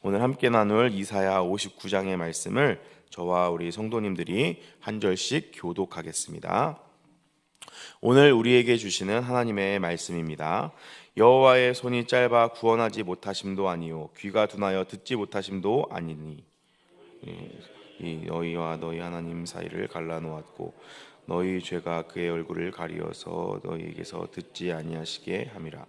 오늘 함께 나눌 이사야 59장의 말씀을 저와 우리 성도님들이 한 절씩 교독하겠습니다. 오늘 우리에게 주시는 하나님의 말씀입니다. 여호와의 손이 짧아 구원하지 못하심도 아니요 귀가 둔하여 듣지 못하심도 아니니 이 너희와 너희 하나님 사이를 갈라놓았고 너희 죄가 그의 얼굴을 가리어서 너희에게서 듣지 아니하시게 함이라.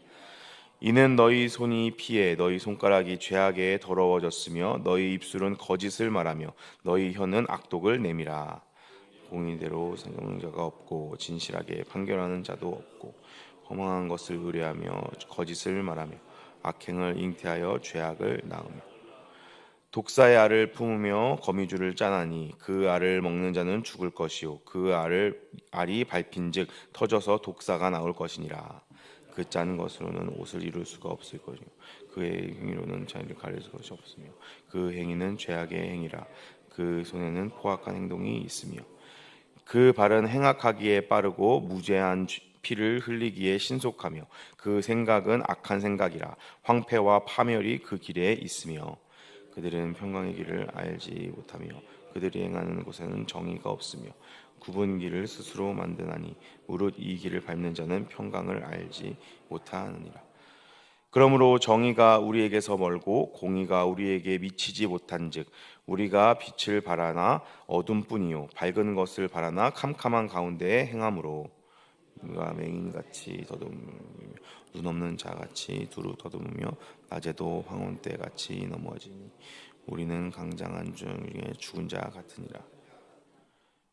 이는 너희 손이 피해 너희 손가락이 죄악에 더러워졌으며 너희 입술은 거짓을 말하며 너희 혀는 악독을 내밀어. 공의대로 생각하는 자가 없고 진실하게 판결하는 자도 없고 허망한 것을 의뢰하며 거짓을 말하며 악행을 잉태하여 죄악을 낳으며 독사의 알을 품으며 거미줄을 짜나니 그 알을 먹는 자는 죽을 것이요 그 알이 밟힌즉 터져서 독사가 나올 것이니라. 그 짠 것으로는 옷을 이룰 수가 없을 것이요 그의 행위로는 자기를 가릴 것이 없으며 그 행위는 죄악의 행위라. 그 손에는 포악한 행동이 있으며 그 발은 행악하기에 빠르고 무죄한 피를 흘리기에 신속하며 그 생각은 악한 생각이라. 황폐와 파멸이 그 길에 있으며 그들은 평강의 길을 알지 못하며 그들이 행하는 곳에는 정의가 없으며 굽은 길을 스스로 만드나니 무릇 이 길을 밟는 자는 평강을 알지 못하느니라. 그러므로 정의가 우리에게서 멀고 공의가 우리에게 미치지 못한즉 우리가 빛을 바라나 어둠뿐이요 밝은 것을 바라나 캄캄한 가운데에 행함으로 우리가 맹인같이 더듬으며 눈 없는 자같이 두루 더듬으며 낮에도 황혼 때같이 넘어지니 우리는 강장한 중에 죽은 자 같으니라.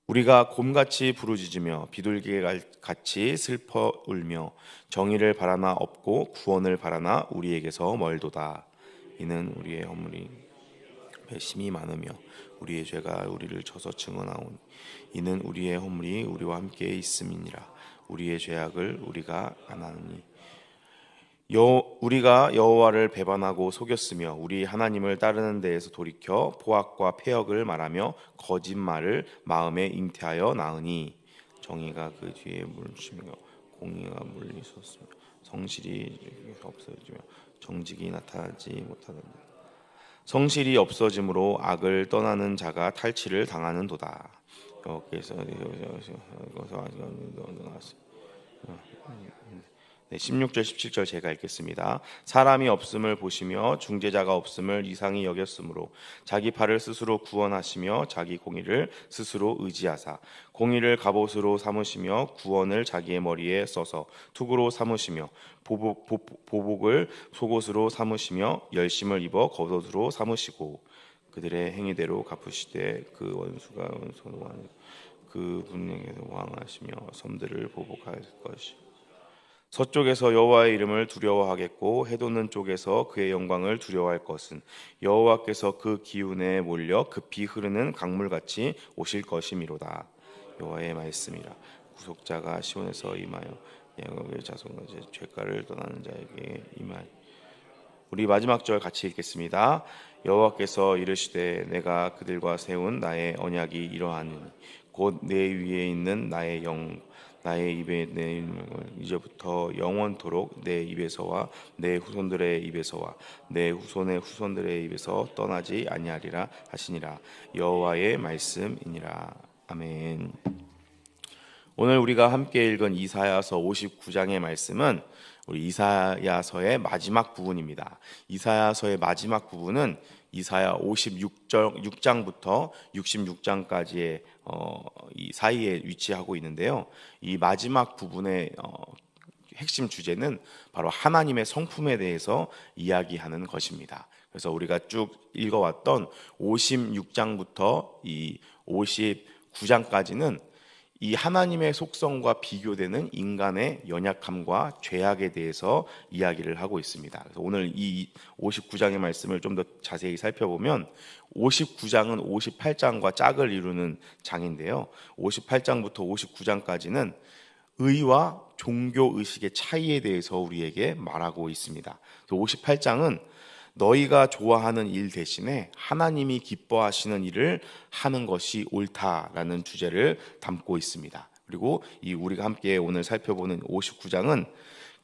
우리가 곰같이 부르짖으며 비둘기같이 슬퍼 울며 정의를 바라나 없고 구원을 바라나 우리에게서 멀도다. 이는 우리의 허물이 배심이 많으며 우리의 죄가 우리를 쳐서 증언하오니 이는 우리의 허물이 우리와 함께 있음이니라. 우리의 죄악을 우리가 안하느니 우리가 여호와를 배반하고 속였으며 우리 하나님을 따르는 데에서 돌이켜 포악과 패역을 말하며 거짓말을 마음에 잉태하여 낳으니 정의가 그 뒤에 물리치며 공의가 물리섰으며 성실이 없어지며 정직이 나타나지 못하는다. 성실이 없어짐으로 악을 떠나는 자가 탈취를 당하는도다. 여호와께서 16절 17절 제가 읽겠습니다. 사람이 없음을 보시며 중재자가 없음을 이상히 여겼으므로 자기 팔을 스스로 구원하시며 자기 공의를 스스로 의지하사 공의를 갑옷으로 삼으시며 구원을 자기의 머리에 써서 투구로 삼으시며 보복을 속옷으로 삼으시며 열심을 입어 겉옷으로 삼으시고 그들의 행위대로 갚으시되 그 원수가 원수로 그 분에게서 왕하시며 섬들을 보복할 것이 서쪽에서 여호와의 이름을 두려워하겠고 해돋는 쪽에서 그의 영광을 두려워할 것은 여호와께서 그 기운에 몰려 급히 흐르는 강물같이 오실 것이미로다. 여호와의 말씀이라. 구속자가 시온에서 임하여 야곱의 자손까지 죄가를 떠나는 자에게 임하여. 우리 마지막 절 같이 읽겠습니다. 여호와께서 이르시되 내가 그들과 세운 나의 언약이 이러하니 곧 내 위에 있는 나의 영 나의 입에 내 이름을 이제부터 영원토록 내 입에서와 내 후손들의 입에서와 내 후손의 후손들의 입에서 떠나지 아니하리라 하시니라. 여호와의 말씀이니라. 아멘. 오늘 우리가 함께 읽은 이사야서 59장의 말씀은 우리 이사야서의 마지막 부분입니다. 이사야서의 마지막 부분은 이사야 56장부터 66장까지의 이 사이에 위치하고 있는데요. 이 마지막 부분의 핵심 주제는 바로 하나님의 성품에 대해서 이야기하는 것입니다. 그래서 우리가 쭉 읽어왔던 56장부터 이 59장까지는 이 하나님의 속성과 비교되는 인간의 연약함과 죄악에 대해서 이야기를 하고 있습니다. 그래서 오늘 이 59장의 말씀을 좀 더 자세히 살펴보면 59장은 58장과 짝을 이루는 장인데요. 58장부터 59장까지는 의와 종교 의식의 차이에 대해서 우리에게 말하고 있습니다. 58장은 너희가 좋아하는 일 대신에 하나님이 기뻐하시는 일을 하는 것이 옳다라는 주제를 담고 있습니다. 그리고 우리가 함께 오늘 살펴보는 59장은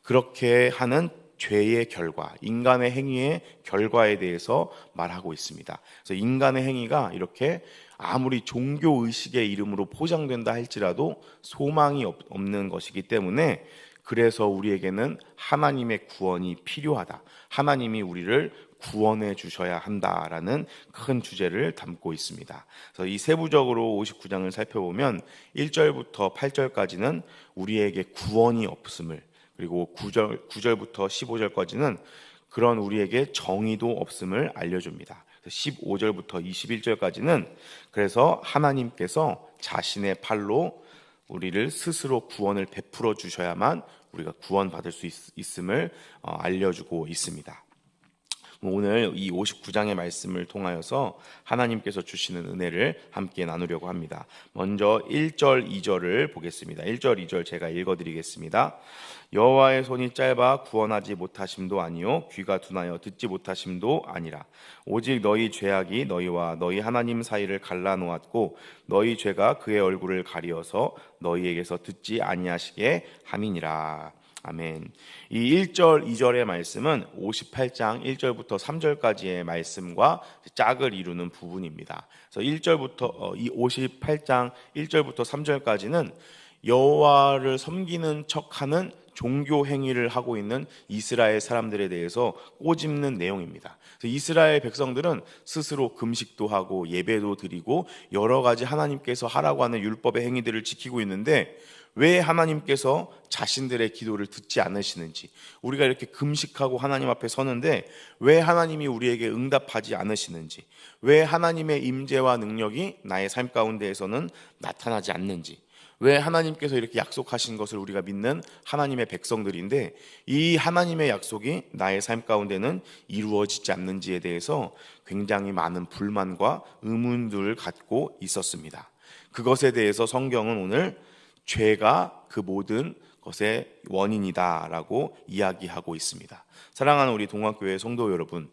그렇게 하는 죄의 결과, 인간의 행위의 결과에 대해서 말하고 있습니다. 그래서 인간의 행위가 이렇게 아무리 종교 의식의 이름으로 포장된다 할지라도 소망이 없는 것이기 때문에, 그래서 우리에게는 하나님의 구원이 필요하다, 하나님이 우리를 구원해 주셔야 한다라는 큰 주제를 담고 있습니다. 그래서 이 세부적으로 59장을 살펴보면 1절부터 8절까지는 우리에게 구원이 없음을, 그리고 9절부터 15절까지는 그런 우리에게 정의도 없음을 알려줍니다. 15절부터 21절까지는 그래서 하나님께서 자신의 팔로 우리를 스스로 구원을 베풀어 주셔야만 우리가 구원받을 수 있음을 알려주고 있습니다. 오늘 이 59장의 말씀을 통하여서 하나님께서 주시는 은혜를 함께 나누려고 합니다. 먼저 1절, 2절을 보겠습니다. 1절, 2절 제가 읽어드리겠습니다. 여호와의 손이 짧아 구원하지 못하심도 아니요 귀가 둔하여 듣지 못하심도 아니라 오직 너희 죄악이 너희와 너희 하나님 사이를 갈라놓았고 너희 죄가 그의 얼굴을 가리어서 너희에게서 듣지 아니하시게 함이니라. 아멘. 이 1절, 2절의 말씀은 58장 1절부터 3절까지의 말씀과 짝을 이루는 부분입니다. 그래서 1절부터 이 58장 1절부터 3절까지는 여호와를 섬기는 척하는 종교 행위를 하고 있는 이스라엘 사람들에 대해서 꼬집는 내용입니다. 그래서 이스라엘 백성들은 스스로 금식도 하고 예배도 드리고 여러 가지 하나님께서 하라고 하는 율법의 행위들을 지키고 있는데, 왜 하나님께서 자신들의 기도를 듣지 않으시는지, 우리가 이렇게 금식하고 하나님 앞에 서는데 왜 하나님이 우리에게 응답하지 않으시는지, 왜 하나님의 임재와 능력이 나의 삶 가운데에서는 나타나지 않는지, 왜 하나님께서 이렇게 약속하신 것을 우리가 믿는 하나님의 백성들인데 이 하나님의 약속이 나의 삶 가운데는 이루어지지 않는지에 대해서 굉장히 많은 불만과 의문들을 갖고 있었습니다. 그것에 대해서 성경은 오늘 죄가 그 모든 것의 원인이다라고 이야기하고 있습니다. 사랑하는 우리 동학교회 성도 여러분,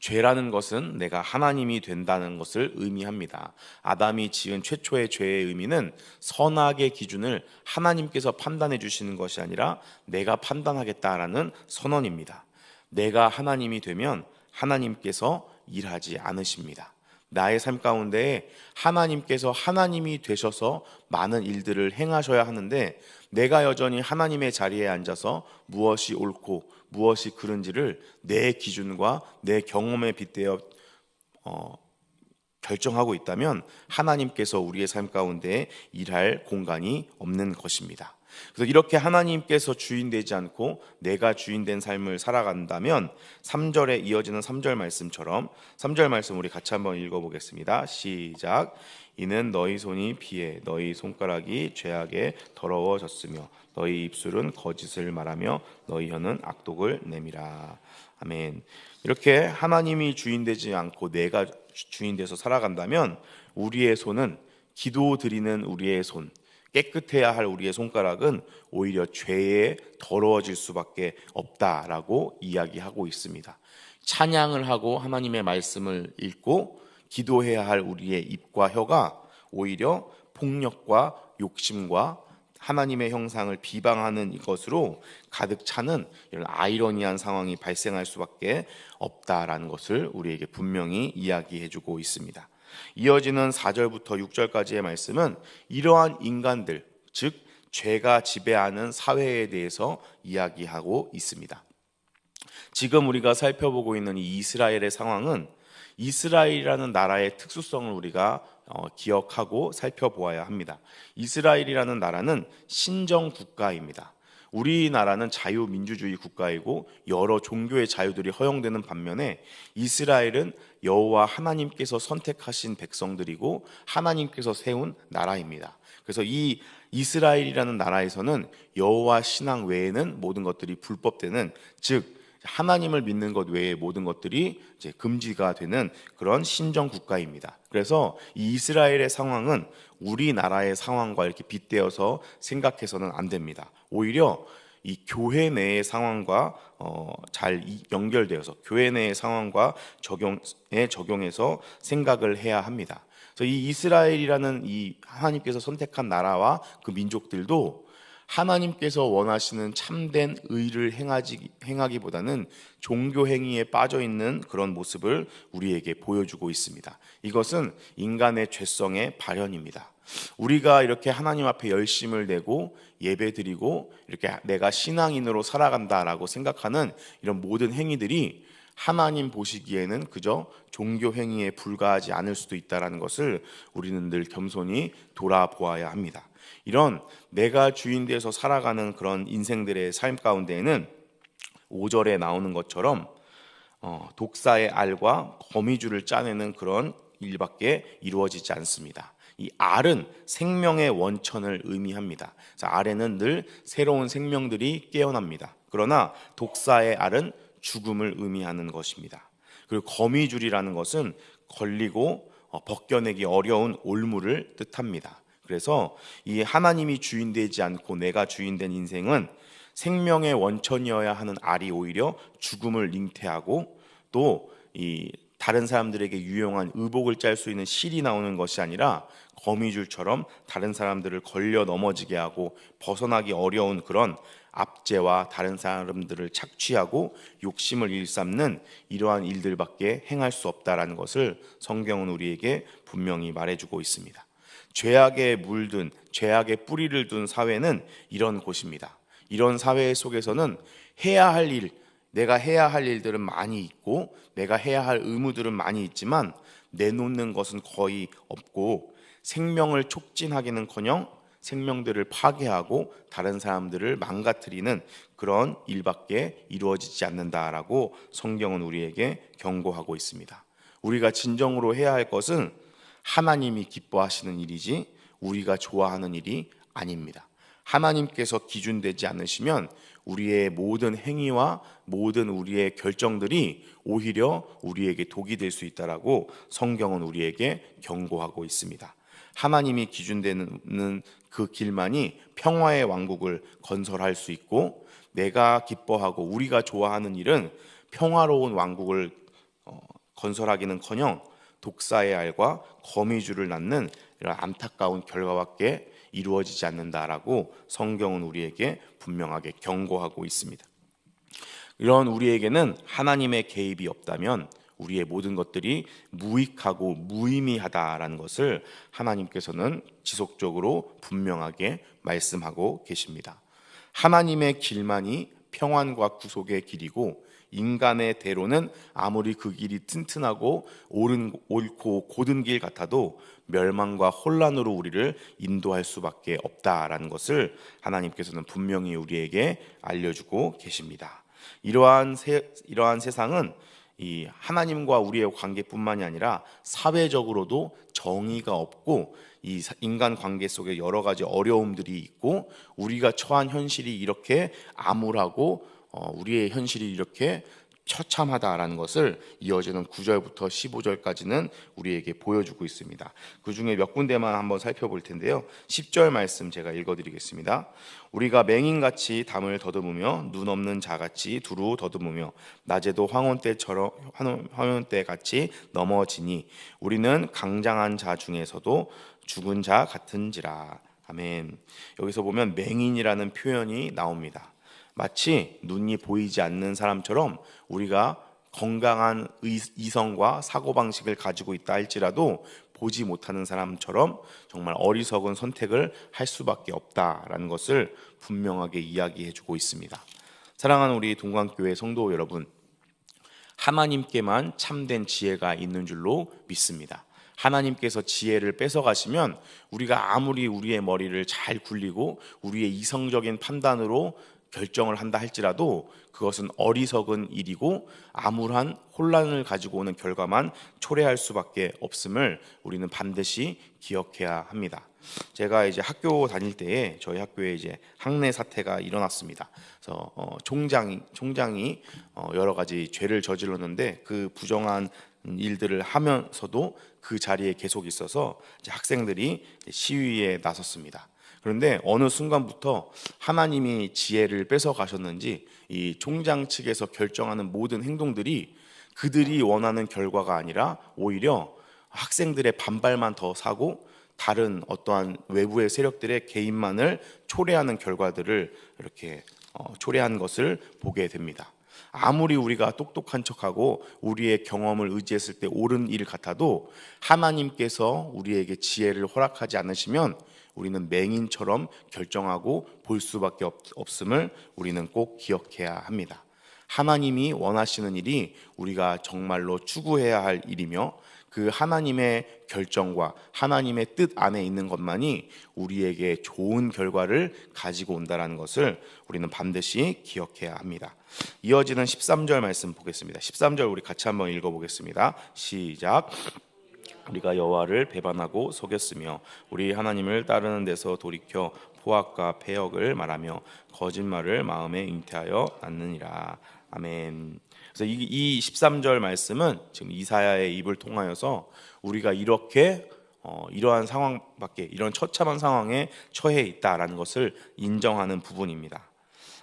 죄라는 것은 내가 하나님이 된다는 것을 의미합니다. 아담이 지은 최초의 죄의 의미는 선악의 기준을 하나님께서 판단해 주시는 것이 아니라 내가 판단하겠다라는 선언입니다. 내가 하나님이 되면 하나님께서 일하지 않으십니다. 나의 삶 가운데 하나님께서 하나님이 되셔서 많은 일들을 행하셔야 하는데, 내가 여전히 하나님의 자리에 앉아서 무엇이 옳고 무엇이 그른지를 내 기준과 내 경험에 빗대어 결정하고 있다면 하나님께서 우리의 삶 가운데 일할 공간이 없는 것입니다. 그래서 이렇게 하나님께서 주인되지 않고 내가 주인된 삶을 살아간다면 3절에 이어지는 3절 말씀처럼, 3절 말씀 우리 같이 한번 읽어보겠습니다. 시작. 이는 너희 손이 비에 너희 손가락이 죄악에 더러워졌으며 너희 입술은 거짓을 말하며 너희 혀는 악독을 내미라. 아멘. 이렇게 하나님이 주인되지 않고 내가 주인돼서 살아간다면 우리의 손은, 기도 드리는 우리의 손, 깨끗해야 할 우리의 손가락은 오히려 죄에 더러워질 수밖에 없다라고 이야기하고 있습니다. 찬양을 하고 하나님의 말씀을 읽고 기도해야 할 우리의 입과 혀가 오히려 폭력과 욕심과 하나님의 형상을 비방하는 것으로 가득 차는 이런 아이러니한 상황이 발생할 수밖에 없다라는 것을 우리에게 분명히 이야기해주고 있습니다. 이어지는 4절부터 6절까지의 말씀은 이러한 인간들, 즉 죄가 지배하는 사회에 대해서 이야기하고 있습니다. 지금 우리가 살펴보고 있는 이 이스라엘의 상황은 이스라엘이라는 나라의 특수성을 우리가 기억하고 살펴보아야 합니다. 이스라엘이라는 나라는 신정 국가입니다. 우리나라는 자유민주주의 국가이고 여러 종교의 자유들이 허용되는 반면에 이스라엘은 여호와 하나님께서 선택하신 백성들이고 하나님께서 세운 나라입니다. 그래서 이 이스라엘이라는 나라에서는 여호와 신앙 외에는 모든 것들이 불법되는, 즉 하나님을 믿는 것 외에 모든 것들이 이제 금지가 되는 그런 신정 국가입니다. 그래서 이 이스라엘의 상황은 우리나라의 상황과 이렇게 빗대어서 생각해서는 안 됩니다. 오히려 이 교회 내의 상황과 잘 연결되어서 교회 내의 상황과 적용해서 생각을 해야 합니다. 그래서 이 이스라엘이라는 이 하나님께서 선택한 나라와 그 민족들도 하나님께서 원하시는 참된 의를 행하기보다는 종교 행위에 빠져 있는 그런 모습을 우리에게 보여주고 있습니다. 이것은 인간의 죄성의 발현입니다. 우리가 이렇게 하나님 앞에 열심을 내고 예배드리고 이렇게 내가 신앙인으로 살아간다라고 생각하는 이런 모든 행위들이 하나님 보시기에는 그저 종교 행위에 불과하지 않을 수도 있다는 것을 우리는 늘 겸손히 돌아보아야 합니다. 이런 내가 주인 돼서 살아가는 그런 인생들의 삶 가운데에는 5절에 나오는 것처럼 독사의 알과 거미줄을 짜내는 그런 일밖에 이루어지지 않습니다. 이 알은 생명의 원천을 의미합니다. 그래서 알에는 늘 새로운 생명들이 깨어납니다. 그러나 독사의 알은 죽음을 의미하는 것입니다. 그리고 거미줄이라는 것은 걸리고 벗겨내기 어려운 올무를 뜻합니다. 그래서 이 하나님이 주인 되지 않고 내가 주인 된 인생은 생명의 원천이어야 하는 알이 오히려 죽음을 잉태하고 또 이 다른 사람들에게 유용한 의복을 짤 수 있는 실이 나오는 것이 아니라 거미줄처럼 다른 사람들을 걸려 넘어지게 하고 벗어나기 어려운 그런 압제와 다른 사람들을 착취하고 욕심을 일삼는 이러한 일들밖에 행할 수 없다라는 것을 성경은 우리에게 분명히 말해주고 있습니다. 죄악에 물든 죄악의 뿌리를 둔 사회는 이런 곳입니다. 이런 사회 속에서는 해야 할 일, 내가 해야 할 일들은 많이 있고 내가 해야 할 의무들은 많이 있지만 내놓는 것은 거의 없고 생명을 촉진하기는커녕 생명들을 파괴하고 다른 사람들을 망가뜨리는 그런 일밖에 이루어지지 않는다라고 성경은 우리에게 경고하고 있습니다. 우리가 진정으로 해야 할 것은 하나님이 기뻐하시는 일이지 우리가 좋아하는 일이 아닙니다. 하나님께서 기준되지 않으시면 우리의 모든 행위와 모든 우리의 결정들이 오히려 우리에게 독이 될 수 있다라고 성경은 우리에게 경고하고 있습니다. 하나님이 기준되는 그 길만이 평화의 왕국을 건설할 수 있고 내가 기뻐하고 우리가 좋아하는 일은 평화로운 왕국을 건설하기는커녕 독사의 알과 거미줄을 낳는 이런 안타까운 결과밖에 이루어지지 않는다라고 성경은 우리에게 분명하게 경고하고 있습니다. 이런 우리에게는 하나님의 개입이 없다면 우리의 모든 것들이 무익하고 무의미하다라는 것을 하나님께서는 지속적으로 분명하게 말씀하고 계십니다. 하나님의 길만이 평안과 구속의 길이고 인간의 대로는 아무리 그 길이 튼튼하고 옳고 곧은 길 같아도 멸망과 혼란으로 우리를 인도할 수밖에 없다라는 것을 하나님께서는 분명히 우리에게 알려주고 계십니다. 이러한 세상은 이 하나님과 우리의 관계뿐만이 아니라 사회적으로도 정의가 없고 이 인간 관계 속에 여러 가지 어려움들이 있고 우리가 처한 현실이 이렇게 암울하고 우리의 현실이 이렇게 처참하다라는 것을 이어지는 9절부터 15절까지는 우리에게 보여주고 있습니다. 그 중에 몇 군데만 한번 살펴볼 텐데요. 10절 말씀 제가 읽어드리겠습니다. 우리가 맹인같이 담을 더듬으며 눈 없는 자같이 두루 더듬으며 낮에도 황혼때같이 넘어지니 우리는 강장한 자 중에서도 죽은 자 같은지라. 아멘. 여기서 보면 맹인이라는 표현이 나옵니다. 마치 눈이 보이지 않는 사람처럼 우리가 건강한 이성과 사고방식을 가지고 있다 할지라도 보지 못하는 사람처럼 정말 어리석은 선택을 할 수밖에 없다라는 것을 분명하게 이야기해 주고 있습니다. 사랑하는 우리 동관교회 성도 여러분, 하나님께만 참된 지혜가 있는 줄로 믿습니다. 하나님께서 지혜를 뺏어가시면 우리가 아무리 우리의 머리를 잘 굴리고 우리의 이성적인 판단으로 결정을 한다 할지라도 그것은 어리석은 일이고 암울한 혼란을 가지고 오는 결과만 초래할 수밖에 없음을 우리는 반드시 기억해야 합니다. 제가 이제 학교 다닐 때에 저희 학교에 이제 학내 사태가 일어났습니다. 그래서 총장이 여러 가지 죄를 저질렀는데 그 부정한 일들을 하면서도 그 자리에 계속 있어서 이제 학생들이 시위에 나섰습니다. 그런데 어느 순간부터 하나님이 지혜를 뺏어 가셨는지 이 총장 측에서 결정하는 모든 행동들이 그들이 원하는 결과가 아니라 오히려 학생들의 반발만 더 사고 다른 어떠한 외부의 세력들의 개입만을 초래하는 결과들을 이렇게 초래한 것을 보게 됩니다. 아무리 우리가 똑똑한 척하고 우리의 경험을 의지했을 때 옳은 일 같아도 하나님께서 우리에게 지혜를 허락하지 않으시면 우리는 맹인처럼 결정하고 볼 수밖에 없음을 우리는 꼭 기억해야 합니다. 하나님이 원하시는 일이 우리가 정말로 추구해야 할 일이며 그 하나님의 결정과 하나님의 뜻 안에 있는 것만이 우리에게 좋은 결과를 가지고 온다는 것을 우리는 반드시 기억해야 합니다. 이어지는 13절 말씀 보겠습니다. 13절 우리 같이 한번 읽어보겠습니다. 시작. 우리가 여호와를 배반하고 속였으며 우리 하나님을 따르는 데서 돌이켜 포악과 패역을 말하며 거짓말을 마음에 잉태하여 낳느니라. 아멘. 그래서 이 13절 말씀은 지금 이사야의 입을 통하여서 우리가 이렇게 이러한 상황밖에 이런 처참한 상황에 처해 있다라는 것을 인정하는 부분입니다.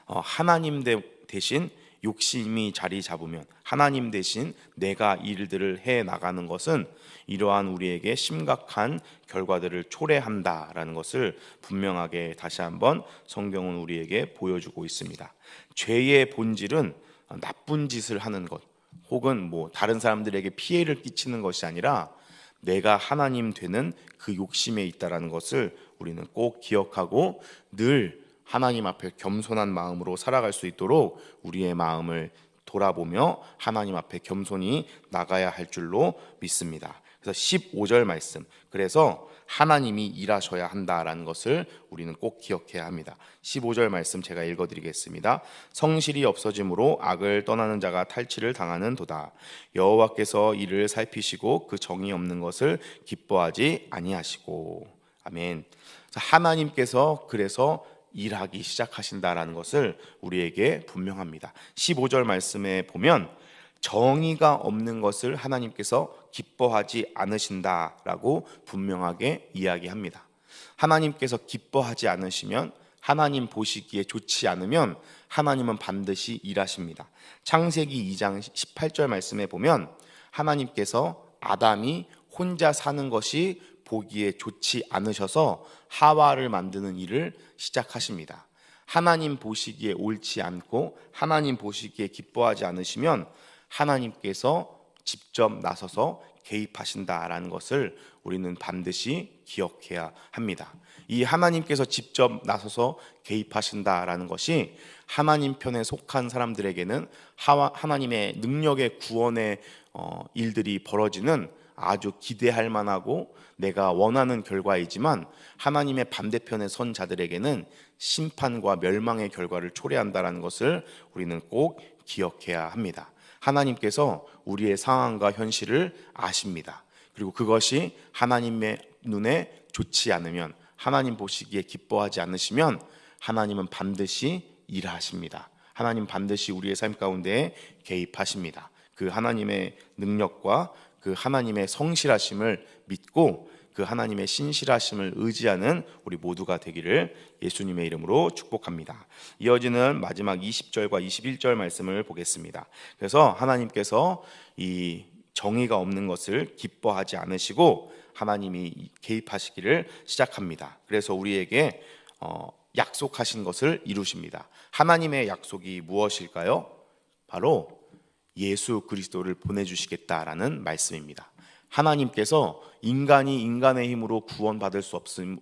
하나님 대신 욕심이 자리 잡으면 하나님 대신 내가 일들을 해 나가는 것은 이러한 우리에게 심각한 결과들을 초래한다라는 것을 분명하게 다시 한번 성경은 우리에게 보여주고 있습니다. 죄의 본질은 나쁜 짓을 하는 것 혹은 다른 사람들에게 피해를 끼치는 것이 아니라 내가 하나님 되는 그 욕심에 있다라는 것을 우리는 꼭 기억하고 늘 하나님 앞에 겸손한 마음으로 살아갈 수 있도록 우리의 마음을 돌아보며 하나님 앞에 겸손히 나가야 할 줄로 믿습니다. 그래서 15절 말씀, 그래서 하나님이 일하셔야 한다라는 것을 우리는 꼭 기억해야 합니다. 15절 말씀 제가 읽어드리겠습니다. 성실이 없어짐으로 악을 떠나는 자가 탈취를 당하는 도다. 여호와께서 이를 살피시고 그 정의 없는 것을 기뻐하지 아니하시고. 아멘. 하나님께서 그래서 일하기 시작하신다라는 것을 우리에게 분명합니다. 15절 말씀에 보면 정의가 없는 것을 하나님께서 기뻐하지 않으신다라고 분명하게 이야기합니다. 하나님께서 기뻐하지 않으시면, 하나님 보시기에 좋지 않으면 하나님은 반드시 일하십니다. 창세기 2장 18절 말씀에 보면 하나님께서 아담이 혼자 사는 것이 보기에 좋지 않으셔서 하와를 만드는 일을 시작하십니다. 하나님 보시기에 옳지 않고 하나님 보시기에 기뻐하지 않으시면 하나님께서 직접 나서서 개입하신다라는 것을 우리는 반드시 기억해야 합니다. 이 하나님께서 직접 나서서 개입하신다라는 것이 하나님 편에 속한 사람들에게는 하나님의 능력의 구원의 일들이 벌어지는 아주 기대할 만하고 내가 원하는 결과이지만, 하나님의 반대편에 선 자들에게는 심판과 멸망의 결과를 초래한다는 것을 우리는 꼭 기억해야 합니다. 하나님께서 우리의 상황과 현실을 아십니다. 그리고 그것이 하나님의 눈에 좋지 않으면, 하나님 보시기에 기뻐하지 않으시면 하나님은 반드시 일하십니다. 하나님 반드시 우리의 삶 가운데 개입하십니다. 그 하나님의 능력과 그 하나님의 성실하심을 믿고 그 하나님의 신실하심을 의지하는 우리 모두가 되기를 예수님의 이름으로 축복합니다. 이어지는 마지막 20절과 21절 말씀을 보겠습니다. 그래서 하나님께서 이 정의가 없는 것을 기뻐하지 않으시고 하나님이 개입하시기를 시작합니다. 그래서 우리에게 약속하신 것을 이루십니다. 하나님의 약속이 무엇일까요? 바로 예수 그리스도를 보내주시겠다라는 말씀입니다. 하나님께서 인간이 인간의 힘으로 구원받을 수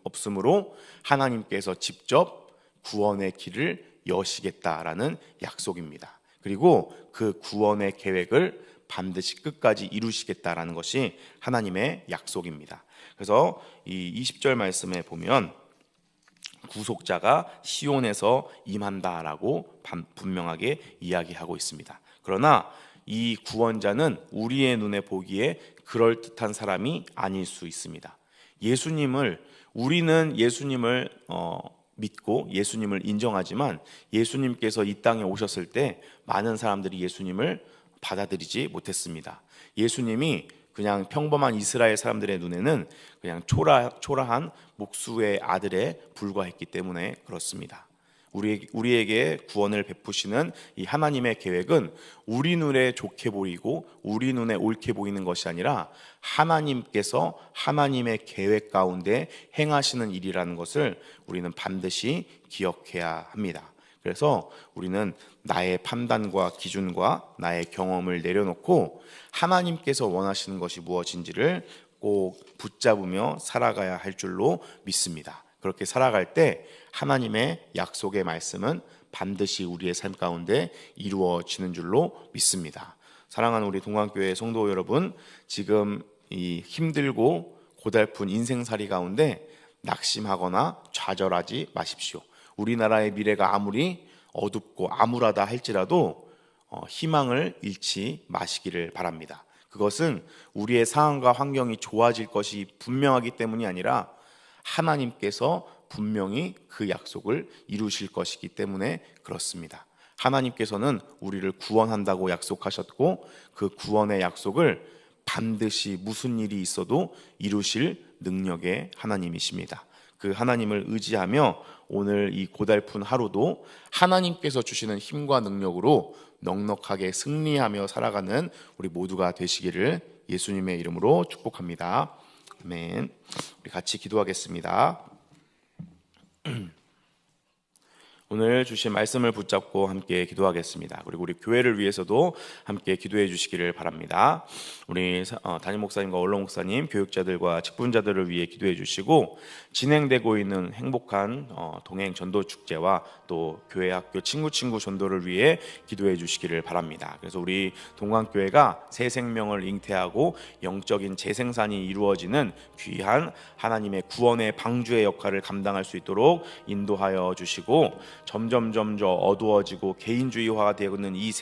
없으므로 하나님께서 직접 구원의 길을 여시겠다라는 약속입니다. 그리고 그 구원의 계획을 반드시 끝까지 이루시겠다라는 것이 하나님의 약속입니다. 그래서 이 20절 말씀에 보면 구속자가 시온에서 임한다라고 분명하게 이야기하고 있습니다. 그러나 이 구원자는 우리의 눈에 보기에 그럴듯한 사람이 아닐 수 있습니다. 우리는 예수님을 믿고 예수님을 인정하지만 예수님께서 이 땅에 오셨을 때 많은 사람들이 예수님을 받아들이지 못했습니다. 예수님이 그냥 평범한 이스라엘 사람들의 눈에는 그냥 초라한 목수의 아들에 불과했기 때문에 그렇습니다. 우리에게 구원을 베푸시는 이 하나님의 계획은 우리 눈에 좋게 보이고 우리 눈에 옳게 보이는 것이 아니라 하나님께서 하나님의 계획 가운데 행하시는 일이라는 것을 우리는 반드시 기억해야 합니다. 그래서 우리는 나의 판단과 기준과 나의 경험을 내려놓고 하나님께서 원하시는 것이 무엇인지를 꼭 붙잡으며 살아가야 할 줄로 믿습니다. 그렇게 살아갈 때 하나님의 약속의 말씀은 반드시 우리의 삶 가운데 이루어지는 줄로 믿습니다. 사랑하는 우리 동안교회 성도 여러분, 지금 이 힘들고 고달픈 인생살이 가운데 낙심하거나 좌절하지 마십시오. 우리나라의 미래가 아무리 어둡고 암울하다 할지라도 희망을 잃지 마시기를 바랍니다. 그것은 우리의 상황과 환경이 좋아질 것이 분명하기 때문이 아니라 하나님께서 분명히 그 약속을 이루실 것이기 때문에 그렇습니다. 하나님께서는 우리를 구원한다고 약속하셨고 그 구원의 약속을 반드시 무슨 일이 있어도 이루실 능력의 하나님이십니다. 그 하나님을 의지하며 오늘 이 고달픈 하루도 하나님께서 주시는 힘과 능력으로 넉넉하게 승리하며 살아가는 우리 모두가 되시기를 예수님의 이름으로 축복합니다. 아멘. 우리 같이 기도하겠습니다. 오늘 주신 말씀을 붙잡고 함께 기도하겠습니다. 그리고 우리 교회를 위해서도 함께 기도해 주시기를 바랍니다. 우리 담임 목사님과 원로 목사님, 교육자들과 직분자들을 위해 기도해 주시고 진행되고 있는 행복한 동행 전도 축제와 또 교회 학교 친구 전도를 위해 기도해 주시기를 바랍니다. 그래서 우리 동안교회가 새 생명을 잉태하고 영적인 재생산이 이루어지는 귀한 하나님의 구원의 방주의 역할을 감당할 수 있도록 인도하여 주시고 점점 어두워지고 개인주의화가 되고 있는 이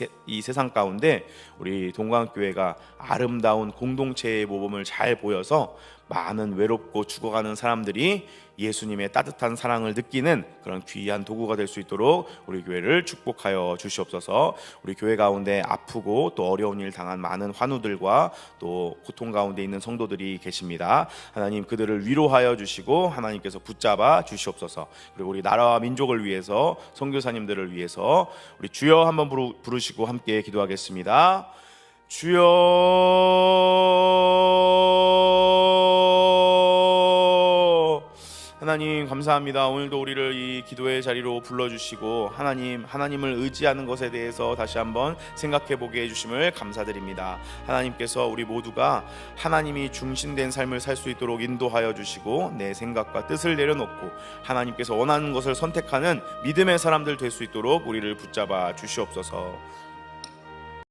세상 가운데 우리 동강교회가 아름다운 공동체의 모범을 잘 보여서 많은 외롭고 죽어가는 사람들이 예수님의 따뜻한 사랑을 느끼는 그런 귀한 도구가 될 수 있도록 우리 교회를 축복하여 주시옵소서. 우리 교회 가운데 아프고 또 어려운 일 당한 많은 환우들과 또 고통 가운데 있는 성도들이 계십니다. 하나님 그들을 위로하여 주시고 하나님께서 붙잡아 주시옵소서. 그리고 우리 나라와 민족을 위해서 선교사님들을 위해서 우리 주여 한번 부르시고 함께 기도하겠습니다. 주여. 하나님 감사합니다. 오늘도 우리를 이 기도의 자리로 불러주시고 하나님을 의지하는 것에 대해서 다시 한번 생각해보게 해주심을 감사드립니다. 하나님께서 우리 모두가 하나님이 중심된 삶을 살 수 있도록 인도하여 주시고 내 생각과 뜻을 내려놓고 하나님께서 원하는 것을 선택하는 믿음의 사람들 될 수 있도록 우리를 붙잡아 주시옵소서.